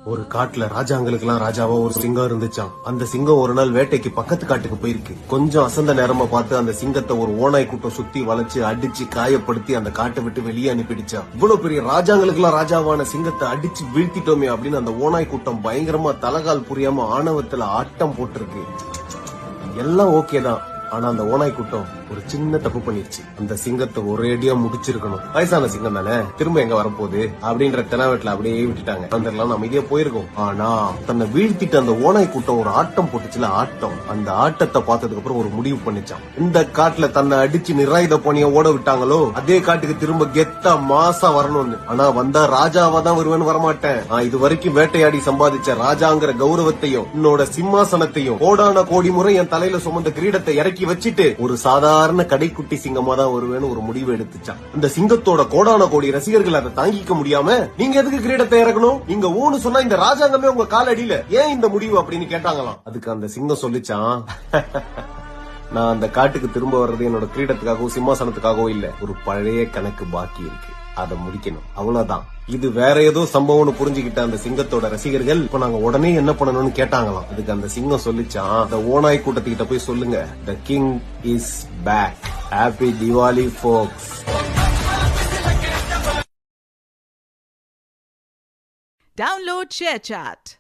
ஒரு காட்டுல ராஜாங்களுக்கெல்லாம் ராஜாவா ஒரு சிங்கம் இருந்துச்சாம். அந்த சிங்கம் ஒரு நாள் வேட்டைக்கு பக்கத்து காட்டுக்கு போயிருக்கு. கொஞ்சம் அசந்த நேரமா பார்த்து அந்த சிங்கத்தை ஒரு ஓநாய் கூட்டம் சுத்தி வளைச்சு அடிச்சு காயப்படுத்தி அந்த காட்டை விட்டு வெளியே அனுப்பிடுச்சான். இவ்வளவு பெரிய ராஜாங்களுக்கெல்லாம் ராஜாவான சிங்கத்தை அடிச்சு வீழ்த்திட்டோமே அப்படின்னு அந்த ஓநாய் கூட்டம் பயங்கரமா தலகால் புரியாம ஆணவத்துல ஆட்டம் போட்டிருக்கு. எல்லாம் ஓகே தான். ஆனா அந்த ஓநாய் கூட்டம் ஒரு சின்ன தப்பு பண்ணிருச்சு. அந்த சிங்கத்தை ஒரேடியா முடிச்சிருக்கணும். வயசான சிங்கம் தானே, திரும்ப எங்க வரப்போகுது அப்படின்ற தெனாவெட்ல அப்படியே விட்டுட்டாங்க. அந்த அமைதியா போயிருக்கும். ஆனா தன்னை வீழ்த்திட்டு அந்த ஓநாய் கூட்டம் ஒரு ஆட்டம் போட்டுச்சுல, ஆட்டம். அந்த ஆட்டத்தை பார்த்ததுக்கு அப்புறம் ஒரு முடிவு பண்ணிச்சான். இந்த காட்டுல தன்னை அடிச்சு நிராயுத பணிய ஓட விட்டாங்களோ அதே காட்டுக்கு திரும்ப கெத்தா மாசா வரணும்னு. ஆனா வந்தா ராஜாவா தான் வருவேன்னு வரமாட்டேன். இது வரைக்கும் வேட்டையாடி சம்பாதிச்ச ராஜாங்கிற கௌரவத்தையும் என்னோட சிம்மாசனத்தையும் கோடான கோடி முறை என் தலையில சுமந்த கிரீடத்தை இறக்கி வச்சுட்டு ஒரு சாதாரண கடைக்குட்டி சிங்கமா தான் வருவேன்னு ஒரு முடிவு எடுத்துச்சான். இந்த சிங்கத்தோட கோடான கோடி ரசிகர்கள் அதை தாங்கிக்க முடியாம, நீங்க எதுக்கு கிரீடத்தை இறக்கணும், நீங்க ஊன்னு சொன்னா இந்த ராஜாங்கமே உங்க காலடியில, ஏன் இந்த முடிவு அப்படின்னு கேட்டாங்களாம். அதுக்கு அந்த சிங்கம் சொல்லிச்சான், நான் அந்த காட்டுக்கு திரும்ப வர்றது என்னோட கிரீடத்துக்காகவோ சிம்மாசனத்துக்காகவோ இல்ல, ஒரு பழைய கணக்கு பாக்கி இருக்கு, அதை முடிக்கணும், அவ்வளவுதான். இது வேற ஏதோ சம்பவம்னு புரிஞ்சுக்கிட்ட அந்த சிங்கத்தோட ரசிகர்கள் இப்ப நாங்க உடனே என்ன பண்ணணும்னு கேட்டாங்களாம். அதுக்கு அந்த சிங்கம் சொல்லிச்சான், அந்த ஓநாய் கூட்டத்துக்கிட்ட போய் சொல்லுங்க, the king is back, happy Diwali folks. Download ShareChat.